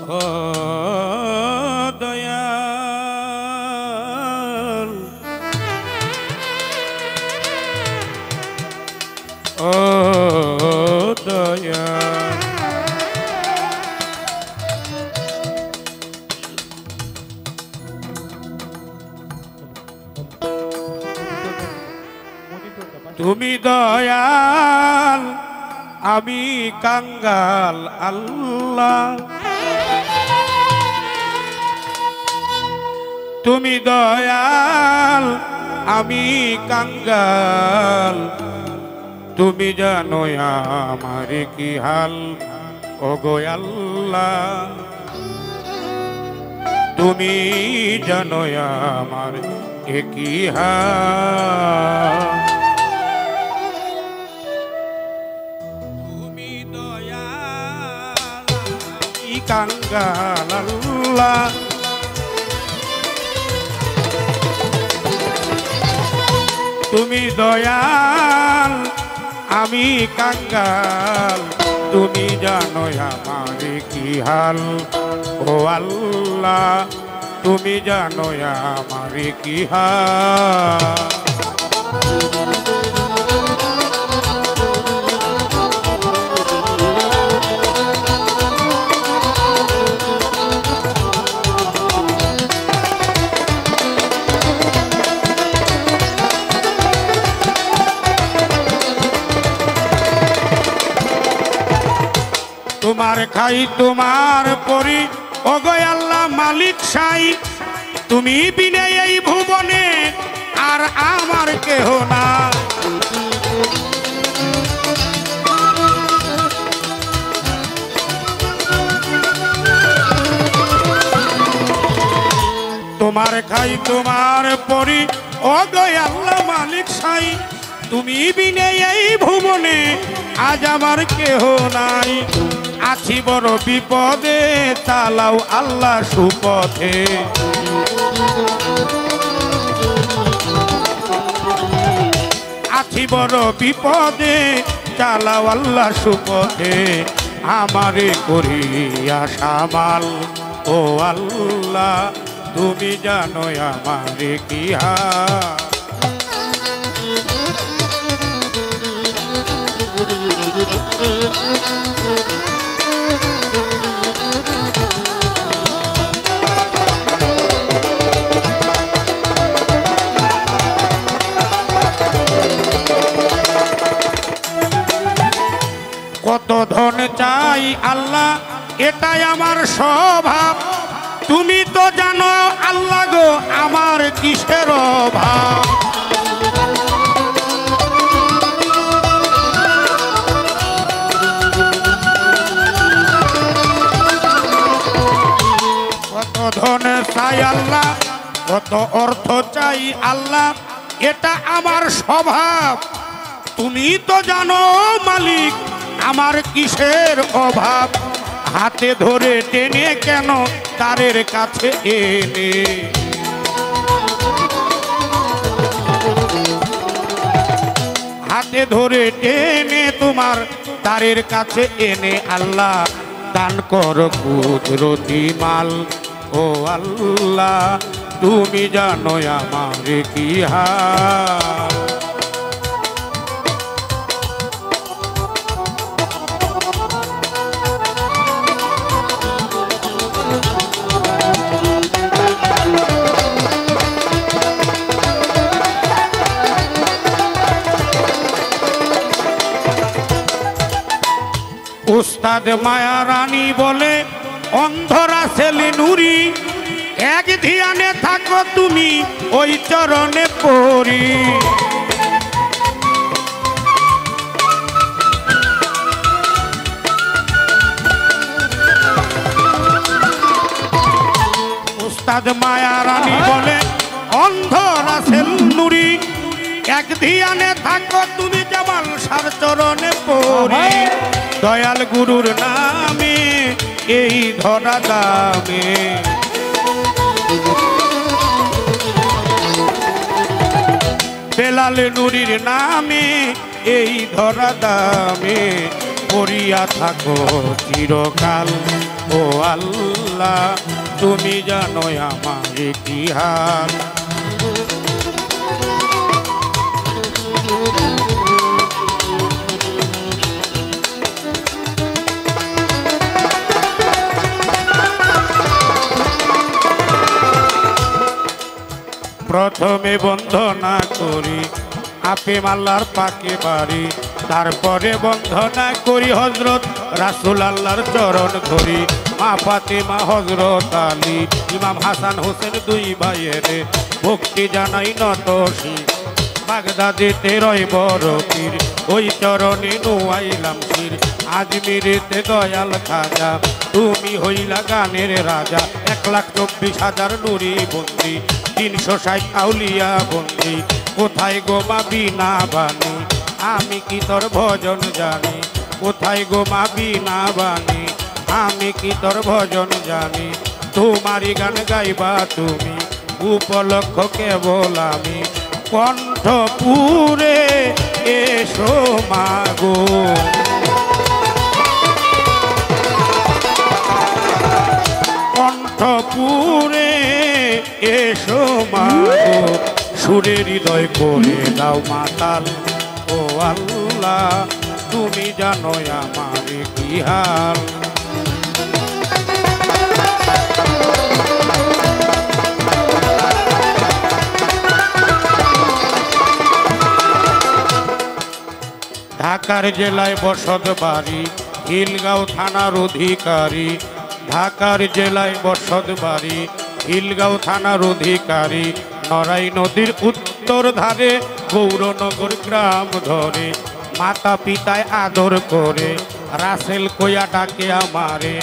ও দয়াল ও দয়াল তুমি দয়াল আমি কাঙ্গাল আল্লাহ তুমি দয়াল আমি কাঙ্গাল তুমি জানো আমার কি হাল ওগো আল্লাহ তুমি জানো আমার কি হাল তুমি দয়াল আমি কাঙ্গাল আল্লাহ তুমি দয়াল আমি কাঙ্গাল তুমি জানো আমার কি হাল ও আল্লাহ তুমি জানো আমার কি হাল তোমার খাই তোমার পরি ওগো আল্লাহ মালিক সাই তুমি বিনে এই ভুবনে আর আমার কেহ না তোমার খাই তোমার পরি ওগো আল্লাহ মালিক সাই তুমি বিনে এই ভুবনে আজ আমার কেহ নাই আছি বড় বিপদে চালাও আল্লাহ সুপথে আছি বড় বিপদে চালাও আল্লাহ সুপথে আমারে করিয়া সামাল ও আল্লাহ তুমি জানো আমারে কি হাল কত ধন চাই আল্লাহ এটাই আমার স্বভাব তুমি তো জানো আল্লাহ গো আমার কিসের অভাব কত ধন চাই আল্লাহ কত অর্থ চাই আল্লাহ এটা আমার স্বভাব তুমি তো জানো মালিক আমার কিসের অভাব হাতে ধরে টেনে কেন তারের কাছে এনে হাতে ধরে টেনে তোমার তারের কাছে এনে আল্লাহ দান কর কুদরতি মাল ও আল্লাহ তুমি জানো আমার কি হাল উস্তাদ মায়া রানী বলে অন্ধরা ছেলে নুরি এক ধ্যানে থাকো তুমি ওই চরণে পড়ি উস্তাদ মায়া রানী বলে অন্ধরা ছেলে নুরি এক ধ্যানে থাকো তুমি জামাল সার চরণে পড়ি দয়াল গুরুর নামে এই ধরা দামে বেলাল নুরির নামে এই ধরা দামে পড়িয়া থাকো চিরকাল। ও আল্লাহ তুমি জানো আমার কি হাল। প্রথমে বন্ধনা করি আপে মাল্লার পাকে বাড়ি, তারপরে বন্ধনা করি হজরত রাসূল আল্লাহর চরণ ধরি। মা ফাতেমা হজরত আলী ইমাম হাসান হোসেন দুই ভাইয়ের ভক্তি জানাই নত শির। বাগদাদেতে রয় বড় পীর ওই চরণে নুয়াইলাম শির। আজমিরেতে দয়াল খাজা তুমি হইলা গানের রাজা। 1,24,000 নুরি বন্দি 360 আউলিয়া বন্দি। কোথায় গো মা বিনা বাণী আমি কি তোর ভজন জানি। কোথায় গো মা বিনা বাণী আমি কি তোর ভজন জানি। তোমারই গান গাইবা তুমি উপলক্ষ কেবল আমি। কণ্ঠপুরে এসো মাগো কণ্ঠপুরে এসো মাগো। সুরের হৃদয় করে দাও মাতাল। ও আল্লাহ তুমি জানো আমার কি হাল। ঢাকার জেলায় বসত বাড়ি খিলগাঁও থানার অধিকারী। ঢাকার জেলায় বসত বাড়ি খিলগাঁও থানার অধিকারী। নড়াই নদীর উত্তর ধারে গৌরনগর গ্রাম ধরে। মাতা পিতায় আদর করে রাসেল কইয়া ডাকে আমারে।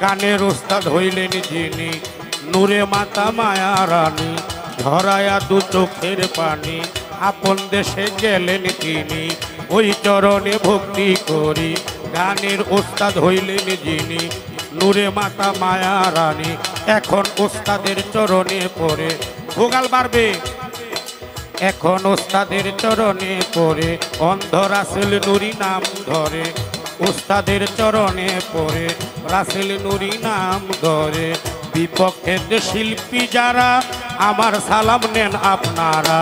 গানের ওস্তাদ হইলেন যিনি নূরে মাতা মায়া রানী। ঝরায়া দু চোখের পানি আপন দেশে গেলেন তিনি। ওই চরণে ভক্তি করি গানের ওস্তাদ হইলেন যিনি নূরে মাতা মায়া রানী। এখন ওস্তাদের চরণে পড়ে ভোগাল বাড়বে। এখন ওস্তাদের চরণে পড়ে অন্ধ রাসেল নুরি নাম ধরে। ওস্তাদের চরণে পড়ে রাসেল নুরি নাম ধরে। বিপক্ষের শিল্পী যারা আমার সালাম নেন আপনারা।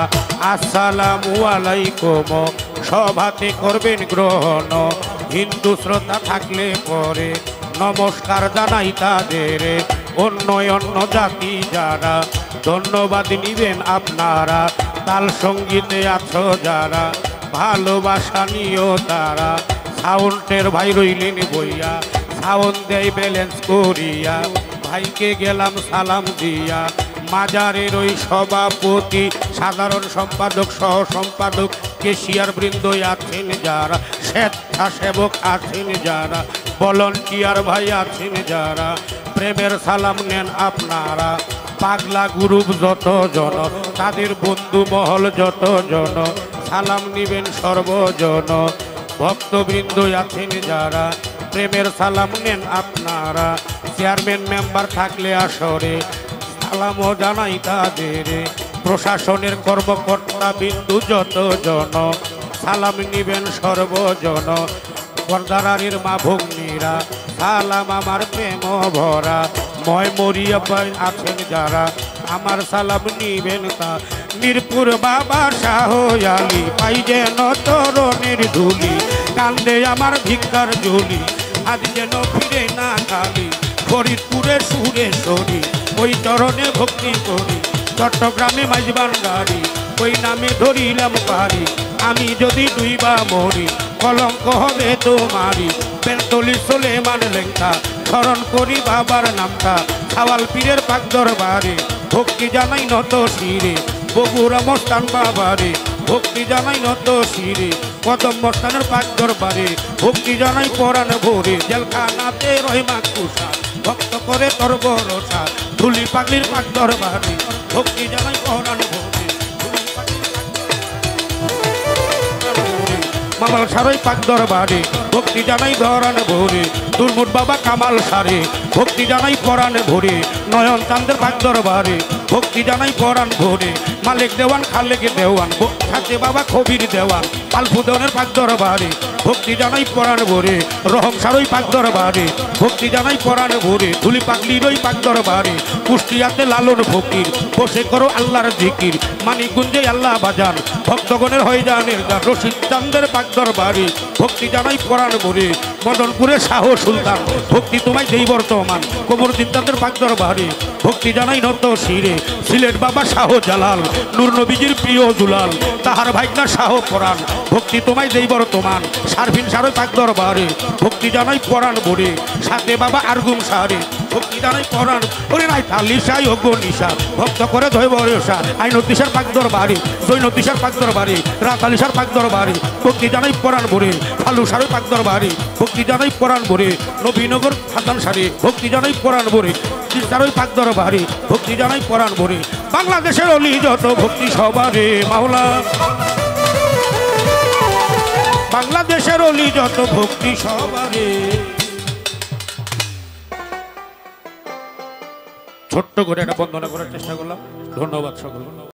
আসসালামু আলাইকুম সভাতে করবেন গ্রহণ। হিন্দু শ্রোতা থাকলে পরে নমস্কার জানাই তাদের। অন্য অন্য জাতি যারা ধন্যবাদ নিবেন আপনারা। তাল সঙ্গীতে আছো যারা ভালোবাসা নিও তারা। সাউন্ডের ভাই রইলেন বইয়া সাউন্ড দেয় ব্যালেন্স করিয়া। ভাইকে গেলাম সালাম দিয়া। মাজারের ওই সভাপতি সাধারণ সম্পাদক সহ সম্পাদক কেশিয়ার বৃন্দ আছেন যারা। স্বেচ্ছাসেবক আছেন যারা। ভলান্টিয়ার ভাই আছেন যারা। প্রেমের সালাম নেন আপনারা। পাগলা গ্রুপ যত জন তাদের বন্ধু মহল যত জন সালাম নিবেন সর্বজন। ভক্তবৃন্দ আছেন যারা প্রেমের সালাম নেন আপনারা। চেয়ারম্যান মেম্বার থাকলে আসরে সালামও জানাই তাদের। প্রশাসনের কর্মকর্তা বিন্দু যত জন সালাম নিবেন সর্বজন। পর্দারারির মা ভগ্নীরা সালাম আমার প্রেম ভরা। ময় মরিয়া পাই আছেন যারা আমার সালাম নিবেন তা। মিরপুর বাবা শাহ আলী পাই যেন তরণের ধুলি। কান্দে আমার ভিক্ষার ঝুলি আজ যেন ফিরে না খালি। ফরিদপুরে সুরেশ্বরী ওই চরণে ভক্তি করি। চট্টগ্রামে মাঝবান গাড়ি ওই নামে ধরিলাম পারি। আমি যদি দুইবা মরি কলঙ্ক হবে তোমারি। বেলতলি সোলেমান লেঙ্কা স্মরণ করি বাবার নামটা। সাওয়াল পীরের পাক দরবারে ভক্তি জানাই নত শিরে। বগুড়া মস্তান বাবারে ভক্তি জানাই নত শিরে। কদম মস্তানের পাক দরবারে ভক্তি জানাই পরাণ ভোরে। জেলখানাতে রহিমা কুষা ভক্ত করে তোর ভরসা। ধুলি পাগলির পাক দরবারে ভক্তি জানাই পরাণ ভোরে। মামাল সারই পাক দরবারে ভক্তি জানাই ধরান ভোরে। দুর্মুট বাবা কামাল সারে ভক্তি জানাই পরাণে ভরে নয়ন চাঁদের পাক দরবারে ভক্তি জানাই পরাণ ভরে মালিক দেওয়ান খালেকে দেওয়ান থাকে বাবা কবির দেওয়ান আলফুদনের পাক দরবারে ভক্তি জানাই পরাণ ভরে রহম সারই পাক দরবারে ভক্তি জানাই পরাণ ভরে ধুলি পাগলিরই পাক দরবারে কুষ্টিয়াতে লালন ফকির বসে করো আল্লাহর জিকির মানিকগঞ্জে আল্লাহ বাজান ভক্তগণের হয়ে জানের গান রশিদ চাঁদের পাক দরবারে ভক্তি জানাই পরাণ ভরে মদনপুরে শাহ সুলতান ভক্তি তোমায় যেই বর্তমান কোমরদিন চাঁদের পাক দরবারে ভক্তি জানাই নত শিরে সিলেট বাবা শাহ জালাল নূর নবীজির প্রিয় দুলাল তাহার ভাইগনা শাহ পরাণ ভক্তি তোমায় যেই বর্তমান সারফিন সারই পাক দরবারে ভক্তি জানাই পরাণ ভরে সাথে বাবা আরগুম সারে ভক্তি জানাই পরাণ ওরে নাই থালিশাই অগ্নিশা ভক্ত করে ধৈব রেশা আইনতিশার পাক দরবারে জৈনতিশার পাক দরবারে রাতালিশার পাক দরবারে ভক্তি জানাই পরাণ ভরে ফালু সারই পাক দরবারে ভক্তি জানাই পরাণ ভরে নবীনগর হাতান সারে ভক্তি জানাই পরাণ ভরে সারই পাক দরবারে ভক্তি জানাই পরাণ ভরে বাংলাদেশের অলি যত ভক্তি সবারে মাওলা বাংলাদেশের অলি যত ভক্তি সবারে ছোট্ট করে একটা বন্দনা করার চেষ্টা করলাম ধন্যবাদ সকল